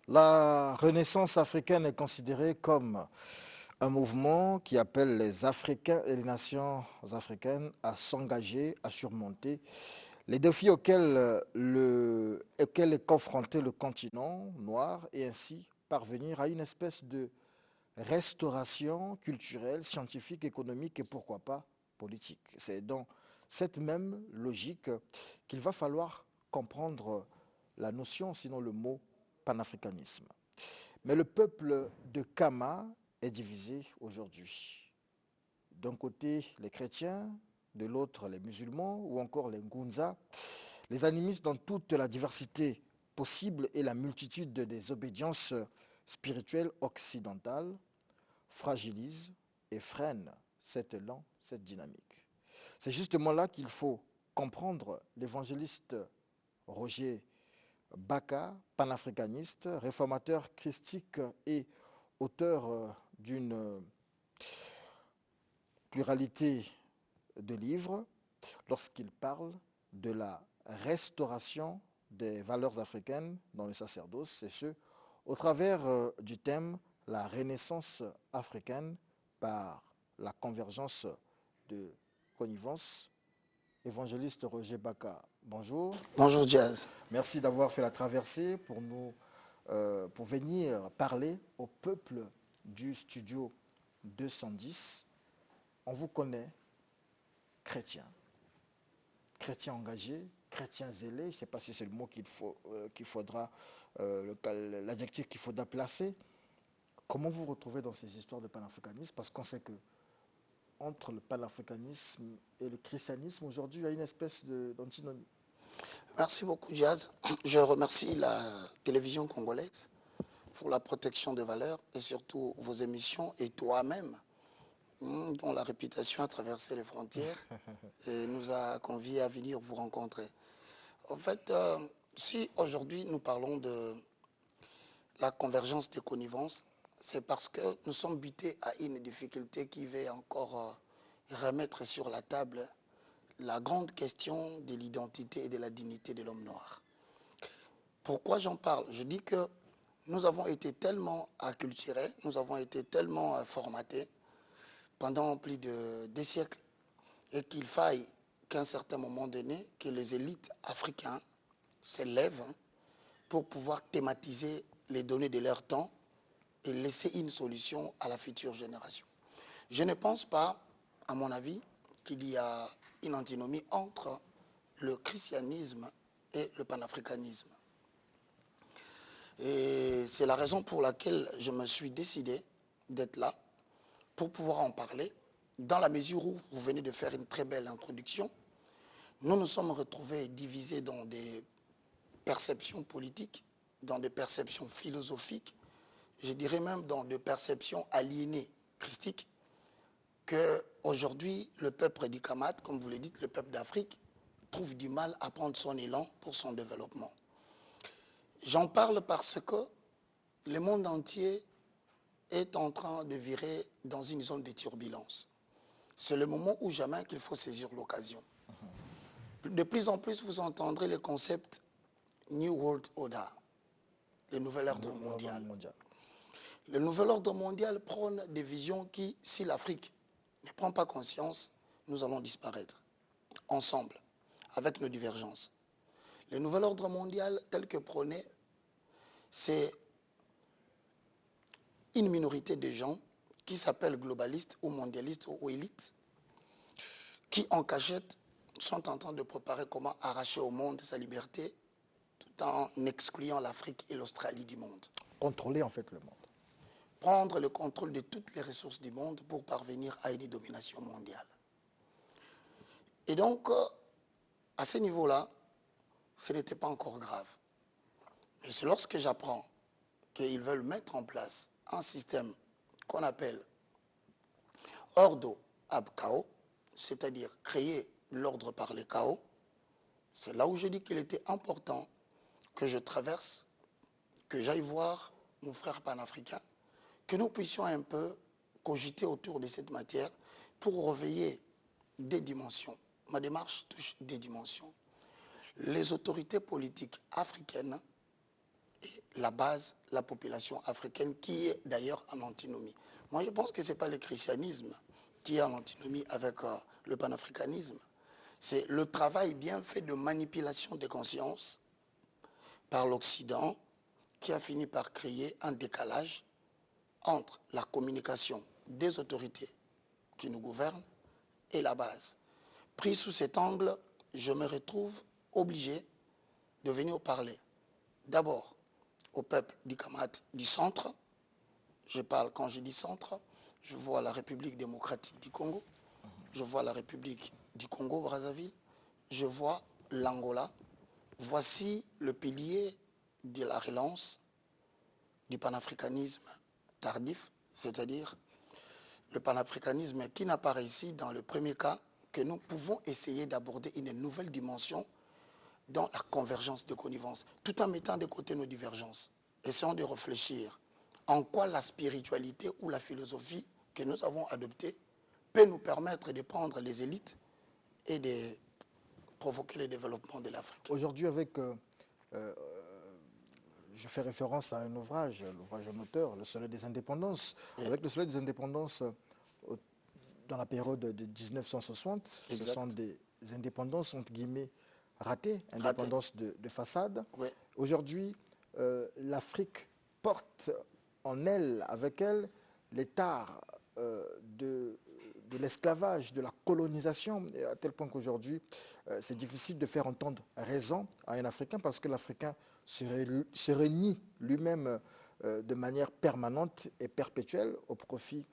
La Renaissance africaine est considérée comme un mouvement qui appelle les Africains et les nations africaines à s'engager, à surmonter les défis auxquels est confronté le continent noir et ainsi parvenir à une espèce de restauration culturelle, scientifique, économique et pourquoi pas politique. C'est dans cette même logique qu'il va falloir comprendre la notion, sinon le mot panafricanisme. Mais le peuple de Kama est divisé aujourd'hui. D'un côté, les chrétiens, de l'autre, les musulmans ou encore les Ngunza, les animistes dans toute la diversité possible et la multitude des obédiences spirituelles occidentales fragilisent et freinent cet élan, cette dynamique. C'est justement là qu'il faut comprendre l'évangéliste Roger Baka, panafricaniste, réformateur christique et auteur d'une pluralité de livres, lorsqu'il parle de la restauration des valeurs africaines dans le sacerdoce, et ce, au travers du thème la renaissance africaine par la convergence de connivence. Évangéliste Roger Baka, bonjour. Bonjour Jazz. Merci d'avoir fait la traversée pour venir parler au peuple du studio 210. On vous connaît chrétien, chrétien engagé, chrétien zélé. Je ne sais pas si c'est le mot qu'il faudra, l'adjectif qu'il faudra placer. Comment vous vous retrouvez dans ces histoires de panafricanisme? Parce qu'on sait que entre le panafricanisme et le christianisme, aujourd'hui, il y a une espèce d'antinomie. Merci beaucoup Jazz. Je remercie la télévision congolaise pour la protection des valeurs et surtout vos émissions et toi-même, dont la réputation a traversé les frontières et nous a conviés à venir vous rencontrer. En fait, si aujourd'hui nous parlons de la convergence des connivences, c'est parce que nous sommes butés à une difficulté qui va encore remettre sur la table la grande question de l'identité et de la dignité de l'homme noir. Pourquoi j'en parle? Je dis que nous avons été tellement acculturés, nous avons été tellement formatés pendant plus de des siècles et qu'il faille qu'à un certain moment donné, que les élites africaines s'élèvent pour pouvoir thématiser les données de leur temps et laisser une solution à la future génération. Je ne pense pas, à mon avis, qu'il y a une antinomie entre le christianisme et le panafricanisme. Et c'est la raison pour laquelle je me suis décidé d'être là pour pouvoir en parler, dans la mesure où vous venez de faire une très belle introduction. Nous nous sommes retrouvés divisés dans des perceptions politiques, dans des perceptions philosophiques, je dirais même dans des perceptions aliénées christiques, qu'aujourd'hui, le peuple du Kamat, comme vous le dites, le peuple d'Afrique, trouve du mal à prendre son élan pour son développement. J'en parle parce que le monde entier est en train de virer dans une zone de turbulence. C'est le moment où jamais qu'il faut saisir l'occasion. De plus en plus, vous entendrez le concept New World Order, le nouvel ordre mondial. Le nouvel ordre mondial prône des visions qui, si l'Afrique ne prend pas conscience, nous allons disparaître, ensemble, avec nos divergences. Le nouvel ordre mondial tel que prôné, c'est une minorité de gens qui s'appellent globalistes ou mondialistes ou élites, qui en cachette sont en train de préparer comment arracher au monde sa liberté tout en excluant l'Afrique et l'Australie du monde. Contrôler en fait le monde. Prendre le contrôle de toutes les ressources du monde pour parvenir à une domination mondiale. Et donc, à ce niveau-là, ce n'était pas encore grave. Mais c'est lorsque j'apprends qu'ils veulent mettre en place un système qu'on appelle Ordo ab chaos, c'est-à-dire créer l'ordre par le chaos, c'est là où je dis qu'il était important que je traverse, que j'aille voir mon frère panafricain, que nous puissions un peu cogiter autour de cette matière pour réveiller des dimensions. Ma démarche touche des dimensions. Les autorités politiques africaines et la base, la population africaine, qui est d'ailleurs en antinomie. Moi, je pense que ce n'est pas le christianisme qui est en antinomie avec le panafricanisme. C'est le travail bien fait de manipulation des consciences par l'Occident qui a fini par créer un décalage entre la communication des autorités qui nous gouvernent et la base. Pris sous cet angle, je me retrouve obligé de venir parler d'abord au peuple du Kamat du centre. Je parle, quand je dis centre, je vois la République démocratique du Congo, je vois la République du Congo-Brazzaville, je vois l'Angola. Voici le pilier de la relance du panafricanisme tardif, c'est-à-dire le panafricanisme qui n'apparaît ici dans le premier cas, que nous pouvons essayer d'aborder une nouvelle dimension dans la convergence de connivence, tout en mettant de côté nos divergences. Essayons de réfléchir en quoi la spiritualité ou la philosophie que nous avons adoptée peut nous permettre de prendre les élites et de provoquer le développement de l'Afrique. Aujourd'hui, je fais référence à un ouvrage, l'ouvrage d'un auteur, Le Soleil des Indépendances. Oui. Avec Le Soleil des Indépendances, dans la période de 1960, exact. Ce sont des indépendances, entre guillemets, ratées, indépendances de façade. Oui. Aujourd'hui, l'Afrique porte en elle, avec elle, les tares de l'esclavage, de la colonisation, à tel point qu'aujourd'hui, c'est difficile de faire entendre raison à un Africain parce que l'Africain se renie lui-même de manière permanente et perpétuelle au profit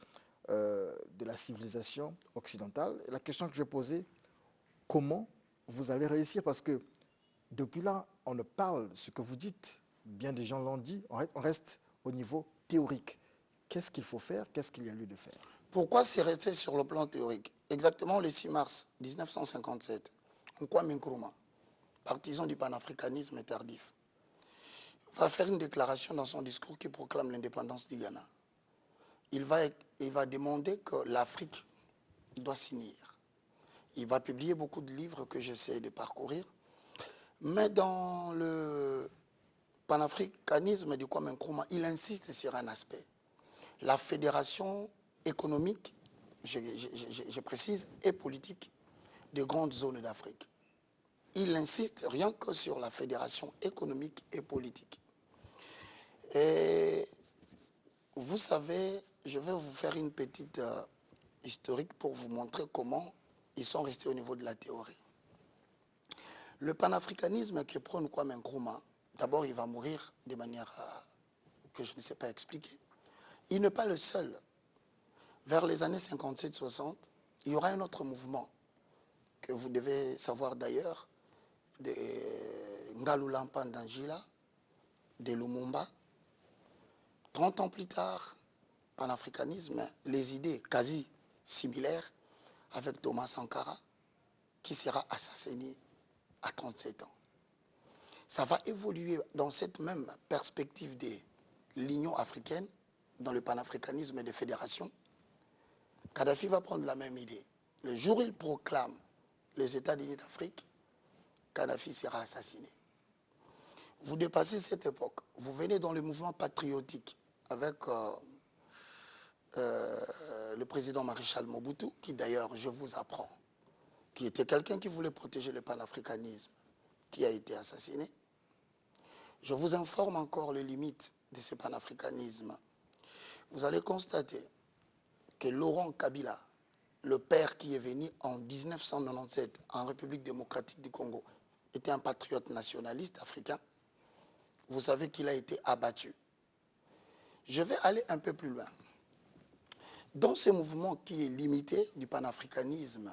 de la civilisation occidentale. Et la question que je posais, comment vous allez réussir? Parce que depuis là, on ne parle, ce que vous dites, bien des gens l'ont dit, on reste au niveau théorique. Qu'est-ce qu'il faut faire? Qu'est-ce qu'il y a lieu de faire? Pourquoi c'est resté sur le plan théorique? Exactement le 6 mars 1957, Kwame Nkrumah, partisan du panafricanisme tardif, va faire une déclaration dans son discours qui proclame l'indépendance du Ghana. Il va demander que l'Afrique doit s'unir. Il va publier beaucoup de livres que j'essaie de parcourir. Mais dans le panafricanisme du Kwame Nkrumah, il insiste sur un aspect. La fédération économique, je précise, et politique des grandes zones d'Afrique. Il insiste rien que sur la fédération économique et politique. Et vous savez, je vais vous faire une petite historique pour vous montrer comment ils sont restés au niveau de la théorie. Le panafricanisme que prône Kwame Nkrumah, d'abord il va mourir de manière que je ne sais pas expliquer. Il n'est pas le seul. Vers les années 57-60, il y aura un autre mouvement que vous devez savoir d'ailleurs, de Ngalula Mpandangila, de Lumumba. 30 ans plus tard, panafricanisme, les idées quasi similaires avec Thomas Sankara, qui sera assassiné à 37 ans. Ça va évoluer dans cette même perspective de l'Union africaine, dans le panafricanisme des fédérations. Kadhafi va prendre la même idée. Le jour où il proclame les États-Unis d'Afrique, Kadhafi sera assassiné. Vous dépassez cette époque. Vous venez dans le mouvement patriotique avec le président maréchal Mobutu, qui d'ailleurs, je vous apprends, qui était quelqu'un qui voulait protéger le panafricanisme, qui a été assassiné. Je vous informe encore les limites de ce panafricanisme. Vous allez constater que Laurent Kabila, le père qui est venu en 1997 en République démocratique du Congo, était un patriote nationaliste africain. Vous savez qu'il a été abattu. Je vais aller un peu plus loin. Dans ce mouvement qui est limité du panafricanisme,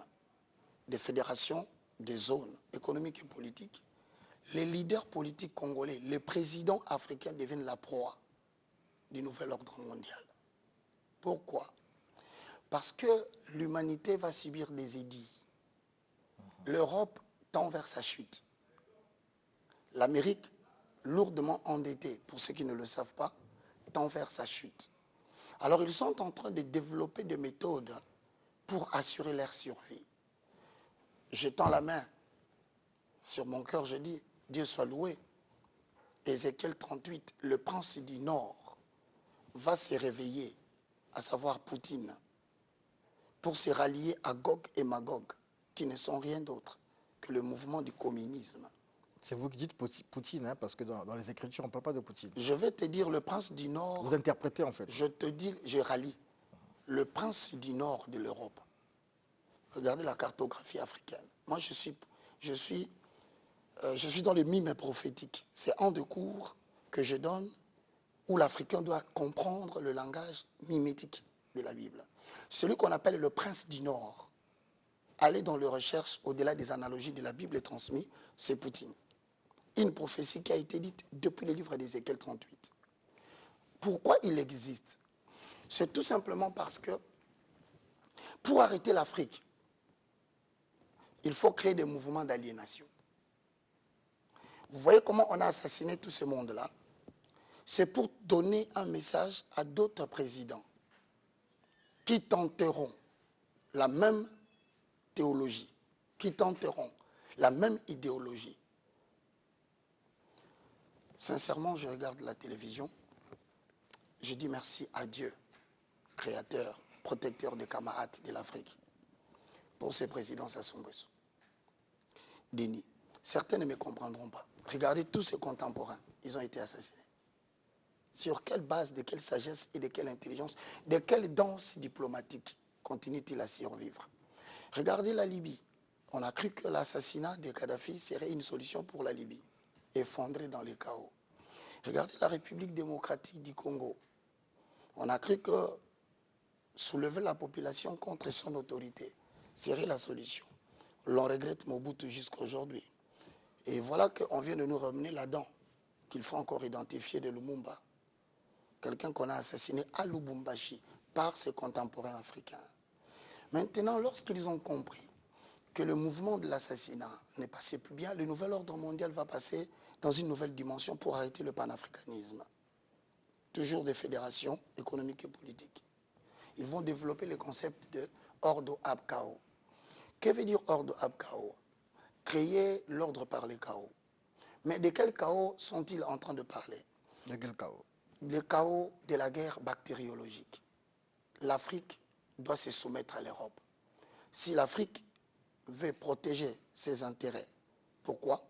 des fédérations, des zones économiques et politiques, les leaders politiques congolais, les présidents africains deviennent la proie du nouvel ordre mondial. Pourquoi? Parce que l'humanité va subir des édits. L'Europe tend vers sa chute. L'Amérique, lourdement endettée, pour ceux qui ne le savent pas, tend vers sa chute. Alors ils sont en train de développer des méthodes pour assurer leur survie. Je tends la main sur mon cœur, je dis, Dieu soit loué. Ézéchiel 38, le prince du Nord va se réveiller, à savoir Poutine, pour se rallier à Gog et Magog, qui ne sont rien d'autre que le mouvement du communisme. C'est vous qui dites Poutine, hein, parce que dans les Écritures, on ne parle pas de Poutine. Je vais te dire le prince du Nord. Vous interprétez en fait. Je te dis, je rallie. Le prince du Nord de l'Europe. Regardez la cartographie africaine. Moi, je suis dans le mime prophétique. C'est un des cours que je donne où l'Africain doit comprendre le langage mimétique de la Bible. Celui qu'on appelle le prince du Nord, aller dans les recherches au-delà des analogies de la Bible et transmis, c'est Poutine. Une prophétie qui a été dite depuis le livre d'Ézéchiel 38. Pourquoi il existe? C'est tout simplement parce que pour arrêter l'Afrique, il faut créer des mouvements d'aliénation. Vous voyez comment on a assassiné tout ce monde-là? C'est pour donner un message à d'autres présidents qui tenteront la même théologie, qui tenteront la même idéologie. Sincèrement, je regarde la télévision, je dis merci à Dieu, créateur, protecteur des camarades de l'Afrique, pour ses présidents Sassou Nguesso. Déni. Certains ne me comprendront pas. Regardez tous ses contemporains, ils ont été assassinés. Sur quelle base, de quelle sagesse et de quelle intelligence, de quelle danse diplomatique continue-t-il à survivre? Regardez la Libye. On a cru que l'assassinat de Kadhafi serait une solution pour la Libye, effondrée dans le chaos. Regardez la République démocratique du Congo. On a cru que soulever la population contre son autorité serait la solution. L'on regrette Mobutu jusqu'à aujourd'hui. Et voilà qu'on vient de nous ramener là-dedans, qu'il faut encore identifier de Lumumba. Quelqu'un qu'on a assassiné à Lubumbashi par ses contemporains africains. Maintenant, lorsqu'ils ont compris que le mouvement de l'assassinat n'est passé plus bien, le nouvel ordre mondial va passer dans une nouvelle dimension pour arrêter le panafricanisme. Toujours des fédérations économiques et politiques. Ils vont développer le concept de Ordo ab Chaos. Que veut dire Ordo ab Chaos? Créer l'ordre par le chaos. Mais de quel chaos sont-ils en train de parler? De quel chaos? Le chaos de la guerre bactériologique. L'Afrique doit se soumettre à l'Europe. Si l'Afrique veut protéger ses intérêts, pourquoi?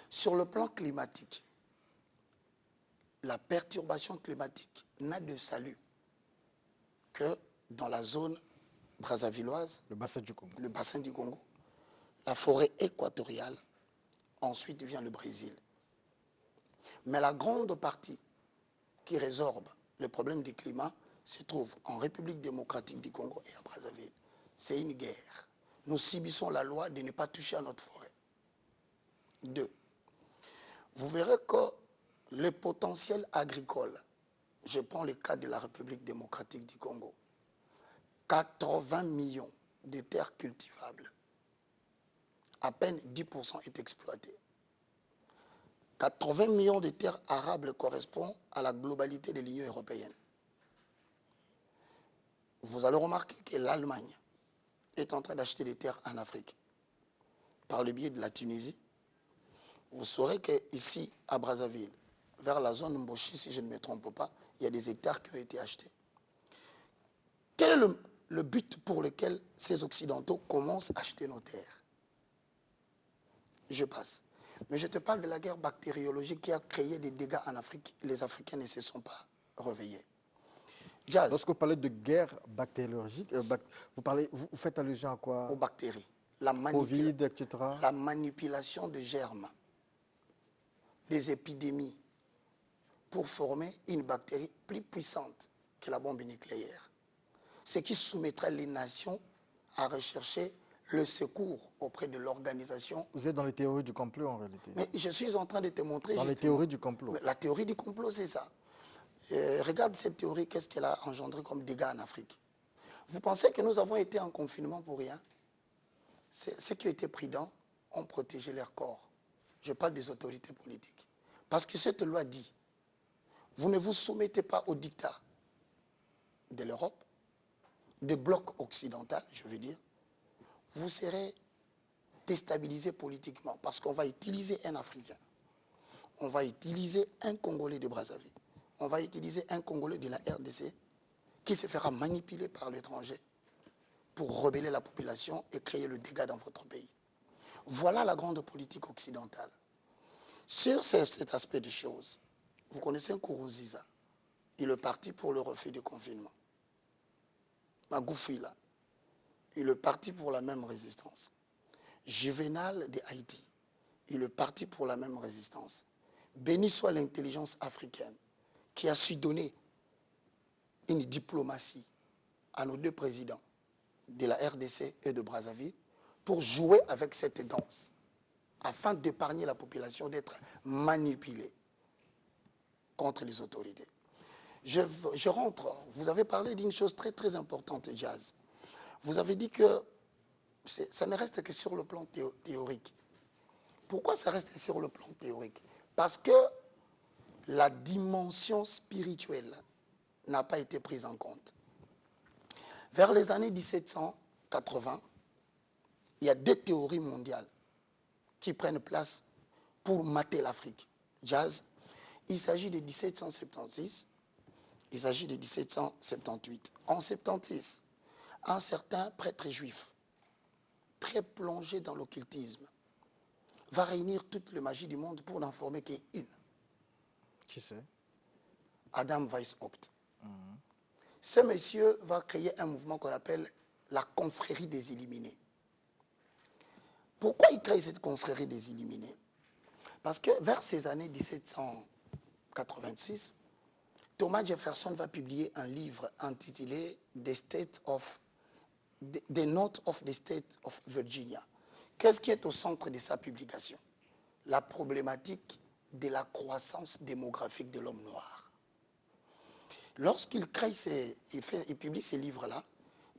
Sur le plan climatique, la perturbation climatique n'a de salut que dans la zone brazzavilloise, Le bassin du Congo. le bassin du Congo, la forêt équatoriale, ensuite vient le Brésil. Mais la grande partie qui résorbe le problème du climat se trouve en République démocratique du Congo et à Brazzaville. C'est une guerre. Nous subissons la loi de ne pas toucher à notre forêt. 2. Vous verrez que le potentiel agricole, je prends le cas de la République démocratique du Congo, 80 millions de terres cultivables, à peine 10% est exploité. 80 millions de terres arables correspondent à la globalité de l'Union européenne. Vous allez remarquer que l'Allemagne est en train d'acheter des terres en Afrique par le biais de la Tunisie. Vous saurez qu'ici, à Brazzaville, vers la zone Mboshi, si je ne me trompe pas, il y a des hectares qui ont été achetés. Quel est le but pour lequel ces Occidentaux commencent à acheter nos terres? Je passe. Mais je te parle de la guerre bactériologique qui a créé des dégâts en Afrique. Les Africains ne se sont pas réveillés. Jazz. Lorsque vous parlez de guerre bactériologique, vous faites allusion à quoi? Aux bactéries. Covid, etc. La manipulation de germes, des épidémies, pour former une bactérie plus puissante que la bombe nucléaire. Ce qui soumettrait les nations à rechercher le secours auprès de l'organisation. Vous êtes dans les théories du complot en réalité. Mais je suis en train de te montrer. Dans les théories du complot. La théorie du complot, c'est ça. Regarde cette théorie, qu'est-ce qu'elle a engendré comme dégâts en Afrique. Vous pensez que nous avons été en confinement pour rien? Ceux qui ont été prudents ont protégé leur corps. Je parle des autorités politiques. Parce que cette loi dit, vous ne vous soumettez pas au dictat de l'Europe, des blocs occidentaux, je veux dire, vous serez déstabilisé politiquement parce qu'on va utiliser un Africain. on va utiliser un Congolais de Brazzaville, on va utiliser un Congolais de la RDC qui se fera manipuler par l'étranger pour rebeller la population et créer le dégât dans votre pays. Voilà la grande politique occidentale. Sur cet aspect des choses, vous connaissez Nkurunziza, il est parti pour le refus du confinement. Magufuli, il est parti pour la même résistance. Juvenal de Haïti, il est parti pour la même résistance. Béni soit l'intelligence africaine qui a su donner une diplomatie à nos deux présidents de la RDC et de Brazzaville pour jouer avec cette danse afin d'épargner la population d'être manipulée contre les autorités. Je rentre, vous avez parlé d'une chose très très importante, Jazz. Vous avez dit que ça ne reste que sur le plan théorique. Pourquoi ça reste sur le plan théorique? Parce que la dimension spirituelle n'a pas été prise en compte. Vers les années 1780, il y a deux théories mondiales qui prennent place pour mater l'Afrique. Jazz, il s'agit de 1776, il s'agit de 1778. En 76, un certain prêtre juif, très plongé dans l'occultisme, va réunir toute la magie du monde pour n'en former qu'une. Qui c'est? Adam Weishaupt. Ce monsieur va créer un mouvement qu'on appelle la confrérie des illuminés. Pourquoi il crée cette confrérie des illuminés? Parce que vers ces années 1786, Thomas Jefferson va publier un livre intitulé The Note of the State of Virginia. Qu'est-ce qui est au centre de sa publication? La problématique de la croissance démographique de l'homme noir. Lorsqu'il il publie ces livres-là,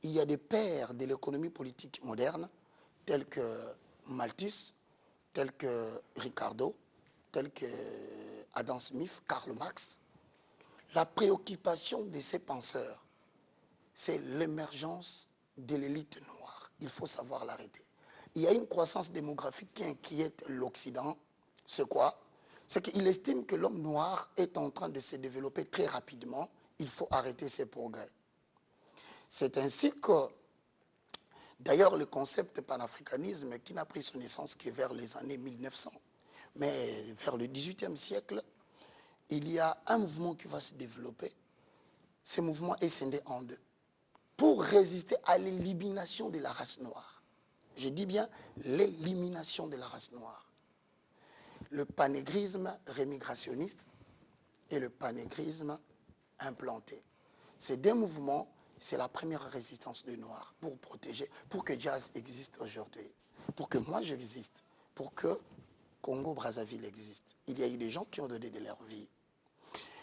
il y a des pères de l'économie politique moderne, tels que Malthus, tels que Ricardo, tels que Adam Smith, Karl Marx. La préoccupation de ces penseurs, c'est l'émergence de l'élite noire. Il faut savoir l'arrêter. Il y a une croissance démographique qui inquiète l'Occident. C'est quoi? C'est qu'il estime que l'homme noir est en train de se développer très rapidement. Il faut arrêter ces progrès. C'est ainsi que, d'ailleurs, le concept panafricanisme, qui n'a pris son essence que vers les années 1900, mais vers le XVIIIe siècle, il y a un mouvement qui va se développer. Ce mouvement est scindé en deux pour résister à l'élimination de la race noire. Je dis bien l'élimination de la race noire. Le panégrisme rémigrationniste et le panégrisme implanté. Ces deux mouvements, c'est la première résistance des Noirs pour protéger, pour que Jazz existe aujourd'hui, pour que moi j'existe, pour que Congo-Brazzaville existe. Il y a eu des gens qui ont donné de leur vie.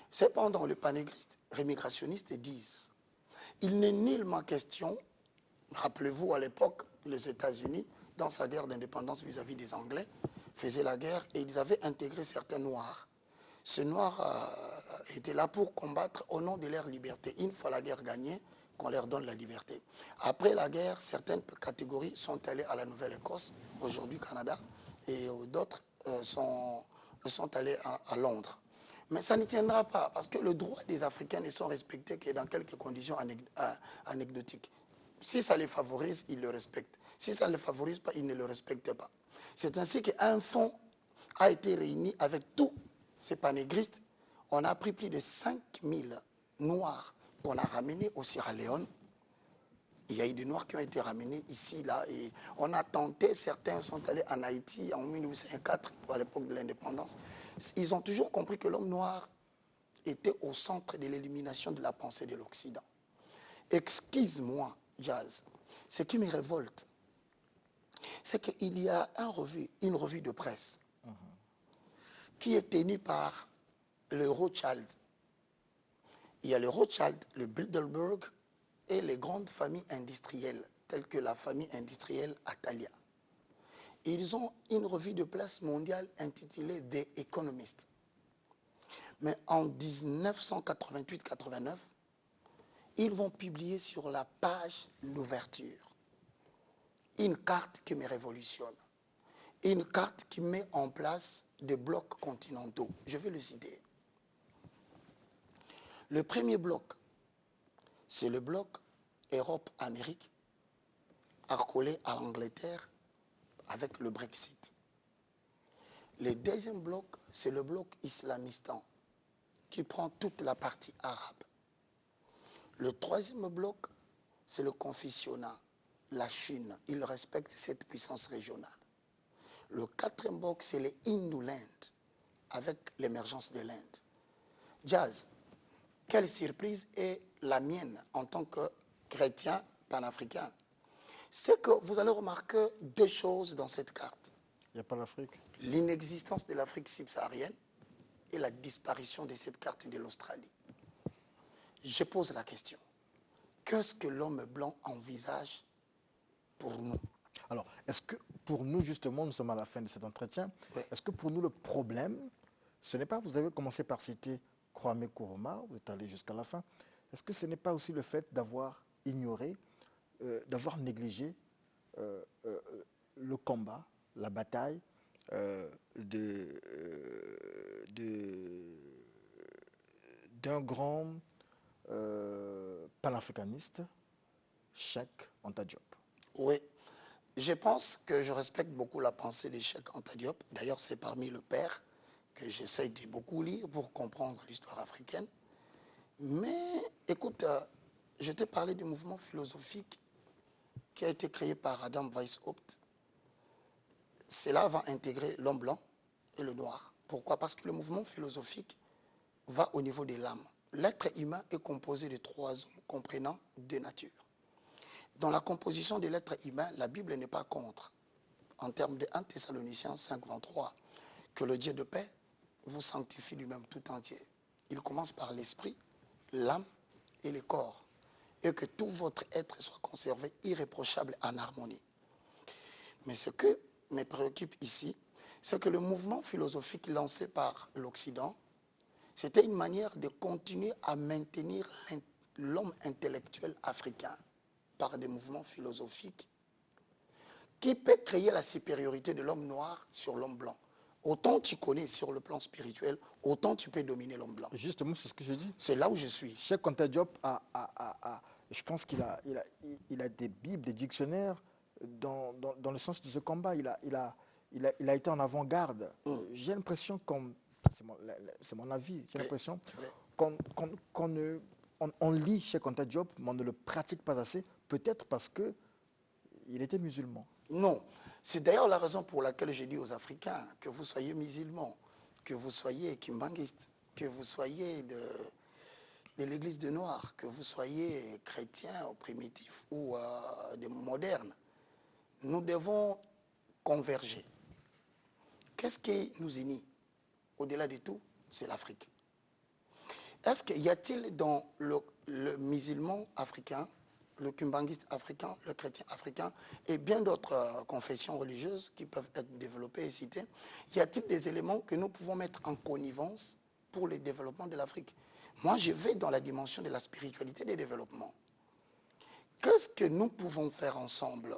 Cependant, les panégristes rémigrationnistes disent il n'est nullement question, rappelez-vous à l'époque, les États-Unis, dans sa guerre d'indépendance vis-à-vis des Anglais, faisaient la guerre et ils avaient intégré certains Noirs. Ces Noirs étaient là pour combattre au nom de leur liberté. Une fois la guerre gagnée, qu'on leur donne la liberté. Après la guerre, certaines catégories sont allées à la Nouvelle-Écosse, aujourd'hui Canada, et d'autres sont allées à Londres. Mais ça ne tiendra pas, parce que les droits des Africains ne sont respectés que dans quelques conditions anecdotiques. Si ça les favorise, ils le respectent. Si ça ne les favorise pas, ils ne le respectent pas. C'est ainsi qu'un fonds a été réuni avec tous ces panégristes. On a pris plus de 5000 Noirs qu'on a ramenés au Sierra Leone. Il y a eu des Noirs qui ont été ramenés ici, là, et on a tenté, certains sont allés en Haïti en 1904, à l'époque de l'indépendance. Ils ont toujours compris que l'homme noir était au centre de l'élimination de la pensée de l'Occident. Excuse-moi, Jazz, ce qui me révolte, c'est qu'il y a une revue de presse qui est tenue par le Rothschild. Il y a le Rothschild, le Bilderberg et les grandes familles industrielles, telles que la famille industrielle Atalia. Ils ont une revue de presse mondiale intitulée The Economist. Mais en 1988-89, ils vont publier sur la page d'ouverture une carte qui me révolutionne. une carte qui met en place des blocs continentaux. Je vais le citer. Le premier bloc, c'est le bloc Europe-Amérique, accolé à l'Angleterre avec le Brexit. Le deuxième bloc, c'est le bloc Islamistan, qui prend toute la partie arabe. Le troisième bloc, c'est le Confucianat, la Chine. Il respecte cette puissance régionale. Le quatrième bloc, c'est les Hinduland, avec l'émergence de l'Inde. Jazz, quelle surprise est la mienne en tant que chrétien panafricain? C'est que vous allez remarquer deux choses dans cette carte. Il n'y a pas l'Afrique. L'inexistence de l'Afrique subsaharienne et la disparition de cette carte de l'Australie. Je pose la question. Qu'est-ce que l'homme blanc envisage pour nous? Alors, est-ce que pour nous, justement, nous sommes à la fin de cet entretien, Oui. est-ce que pour nous, le problème, ce n'est pas, vous avez commencé par citer Kwame Nkrumah, vous êtes allé jusqu'à la fin, est-ce que ce n'est pas aussi le fait d'avoir ignoré, d'avoir négligé le combat, la bataille d'un grand panafricaniste, Cheikh Anta Diop? Oui. Je pense que je respecte beaucoup la pensée de Cheikh Anta Diop. D'ailleurs, c'est parmi le père que j'essaie de beaucoup lire pour comprendre l'histoire africaine. Mais, écoute, je t'ai parlé du mouvement philosophique qui a été créé par Adam Weishaupt. Cela va intégrer l'homme blanc et le noir. Pourquoi? Parce que le mouvement philosophique va au niveau de l'âme. L'être humain est composé de trois hommes comprenant deux natures. Dans la composition de l'être humain, la Bible n'est pas contre. En termes de 1 Thessaloniciens 5, 23, que le Dieu de paix vous sanctifie lui-même tout entier. Il commence par l'esprit, l'âme et le corps. Et que tout votre être soit conservé irréprochable en harmonie. Mais ce que me préoccupe ici, c'est que le mouvement philosophique lancé par l'Occident, c'était une manière de continuer à maintenir l'homme intellectuel africain par des mouvements philosophiques qui peut créer la supériorité de l'homme noir sur l'homme blanc. Autant tu connais sur le plan spirituel, autant tu peux dominer l'homme blanc. Justement, c'est ce que je dis. C'est là où je suis. Cheikh Anta Diop je pense qu'il a, il a des bibles, des dictionnaires dans le sens de ce combat. Il a été en avant-garde. J'ai l'impression, c'est mon avis, j'ai l'impression qu'on lit Cheikh Anta Diop, mais on ne le pratique pas assez, peut-être parce qu'il était musulman. Non. C'est d'ailleurs la raison pour laquelle je dis aux Africains que vous soyez musulmans, que vous soyez kimbanguistes, que vous soyez de l'église de Noir, que vous soyez chrétien ou primitif ou de moderne, nous devons converger. Qu'est-ce qui nous unit? Au-delà de tout, c'est l'Afrique. Est-ce qu'il y a-t-il dans le musulman africain, le kimbanguiste africain, le chrétien africain et bien d'autres confessions religieuses qui peuvent être développées et citées, y a-t-il des éléments que nous pouvons mettre en connivence pour le développement de l'Afrique? Moi, je vais dans la dimension de la spiritualité des développements. Qu'est-ce que nous pouvons faire ensemble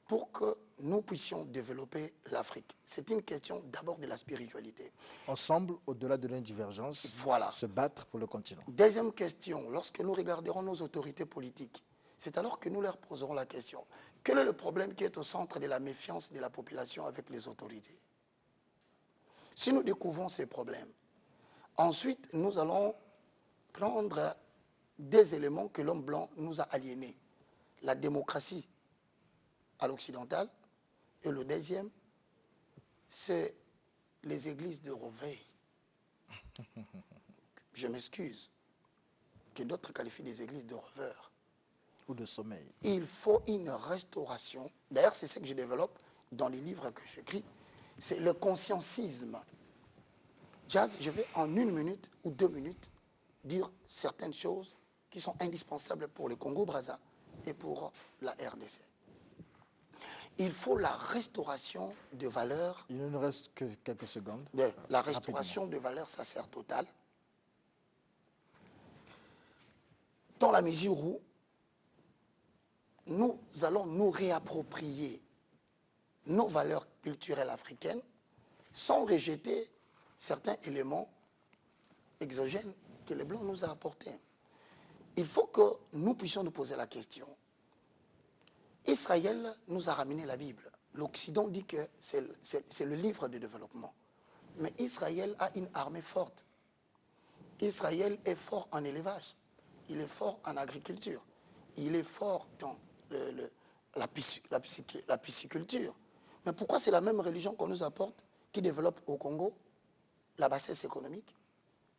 pour que nous puissions développer l'Afrique? C'est une question d'abord de la spiritualité. Ensemble, au-delà de l'indivergence, Voilà. Se battre pour le continent. Deuxième question, lorsque nous regarderons nos autorités politiques, c'est alors que nous leur poserons la question. Quel est le problème qui est au centre de la méfiance de la population avec les autorités? Si nous découvrons ces problèmes, ensuite nous allons prendre des éléments que l'homme blanc nous a aliénés. La démocratie à l'occidental, et le deuxième, c'est les églises de réveil. Je m'excuse, que d'autres qualifient des églises de rêveurs. Ou de sommeil. Il faut une restauration. D'ailleurs, c'est ce que je développe dans les livres que j'écris. C'est le consciencisme. Jazz, je vais en 1 minute ou 2 minutes dire certaines choses qui sont indispensables pour le Congo-Brazza et pour la RDC. Il faut la restauration de valeurs. Il ne nous reste que quelques secondes. La restauration de valeurs sacerdotales. Dans la mesure où nous allons nous réapproprier nos valeurs culturelle africaine sans rejeter certains éléments exogènes que les Blancs nous ont apportés. Il faut que nous puissions nous poser la question. Israël nous a ramené la Bible. L'Occident dit que c'est le livre de développement. Mais Israël a une armée forte. Israël est fort en élevage. Il est fort en agriculture. Il est fort dans la pisciculture. Mais pourquoi c'est la même religion qu'on nous apporte qui développe au Congo la bassesse économique,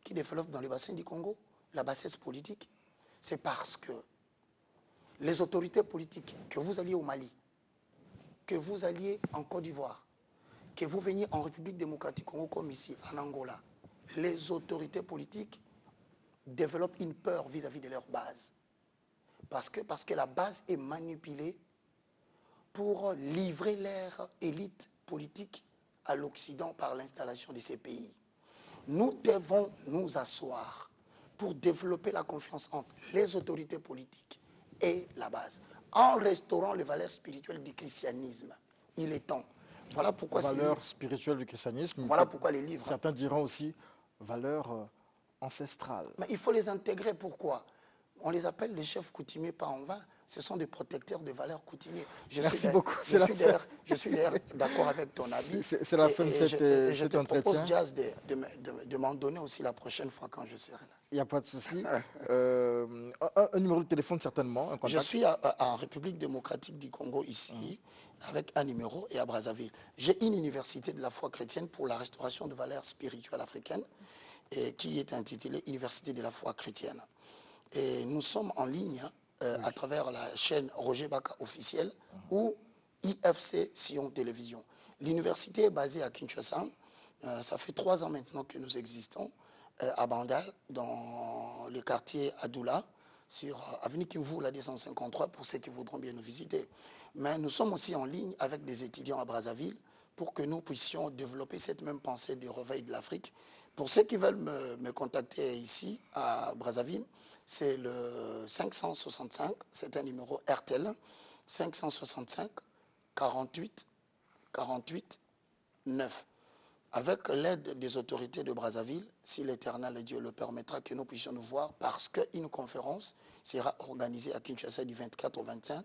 qui développe dans le bassin du Congo la bassesse politique? C'est parce que les autorités politiques, que vous alliez au Mali, que vous alliez en Côte d'Ivoire, que vous veniez en République démocratique Congo comme ici, en Angola, les autorités politiques développent une peur vis-à-vis de leur base. Parce que la base est manipulée pour livrer leur élite politique à l'Occident par l'installation de ces pays. Nous devons nous asseoir pour développer la confiance entre les autorités politiques et la base, en restaurant les valeurs spirituelles du christianisme. Il est temps. Voilà pourquoi valeurs spirituelles du christianisme. Voilà pourquoi les livres. Certains diront aussi valeurs ancestrales. Mais il faut les intégrer. Pourquoi? On les appelle les chefs coutumiers, pas en vain. Ce sont des protecteurs de valeurs coutumières. Merci beaucoup. Je suis d'ailleurs d'accord avec ton avis. C'est la fin de cet entretien. Je te propose, Jazz, de m'en donner aussi la prochaine fois quand je serai là. Il n'y a pas de souci. Un numéro de téléphone, certainement. Un je suis en République démocratique du Congo, ici, avec un numéro, et à Brazzaville. J'ai une université de la foi chrétienne pour la restauration de valeurs spirituelles africaines, qui est intitulée Université de la foi chrétienne. Et nous sommes en ligne à travers la chaîne Roger Baka officielle ou IFC Sion Télévision. L'université est basée à Kinshasa. Ça fait 3 ans maintenant que nous existons à Bandal, dans le quartier Adoula, sur avenue Kimvu, la 253, pour ceux qui voudront bien nous visiter. Mais nous sommes aussi en ligne avec des étudiants à Brazzaville pour que nous puissions développer cette même pensée du réveil de l'Afrique. Pour ceux qui veulent me contacter ici à Brazzaville, c'est le 565, c'est un numéro RTL, 565 48 48 9. Avec l'aide des autorités de Brazzaville, si l'Éternel Dieu le permettra, que nous puissions nous voir, parce qu'une conférence sera organisée à Kinshasa du 24 au 25.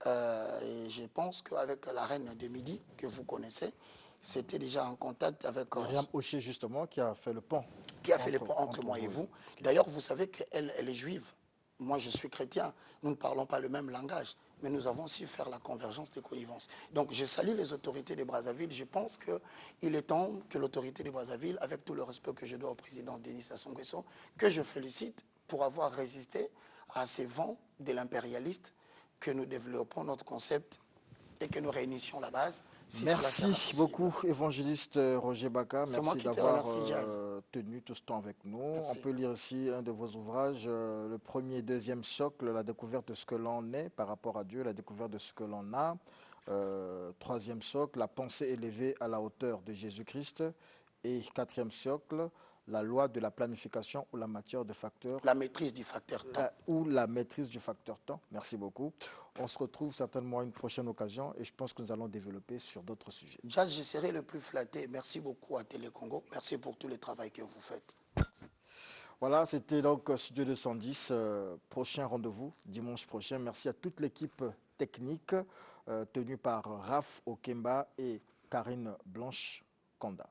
Et je pense qu'avec la reine de Midi, que vous connaissez, c'était déjà en contact avec... Myriam Oché, justement, qui a fait le pont. Qui a fait le pont entre moi et vous. D'ailleurs, vous savez qu'elle est juive. Moi, je suis chrétien. Nous ne parlons pas le même langage. Mais nous avons su faire la convergence des connivences. Donc, je salue les autorités de Brazzaville. Je pense qu'il est temps que l'autorité de Brazzaville, avec tout le respect que je dois au président Denis Sassou Nguesso, que je félicite pour avoir résisté à ces vents de l'impérialiste, que nous développons notre concept et que nous réunissions la base. Merci beaucoup, évangéliste Roger Baka. Merci d'avoir tenu tout ce temps avec nous. Merci. On peut lire ici un de vos ouvrages, le premier et deuxième socle, la découverte de ce que l'on est par rapport à Dieu, la découverte de ce que l'on a. Troisième socle, la pensée élevée à la hauteur de Jésus-Christ. Et quatrième socle, la loi de la planification ou la matière de facteur. La maîtrise du facteur temps. Ou la maîtrise du facteur temps. Merci beaucoup. On se retrouve certainement à une prochaine occasion et je pense que nous allons développer sur d'autres sujets. Jazz, je serai le plus flatté. Merci beaucoup à Télé Congo. Merci pour tout le travail que vous faites. Merci. Voilà, c'était donc Studio 210. Prochain rendez-vous, dimanche prochain. Merci à toute l'équipe technique tenue par Raph Okemba et Karine Blanche Kanda.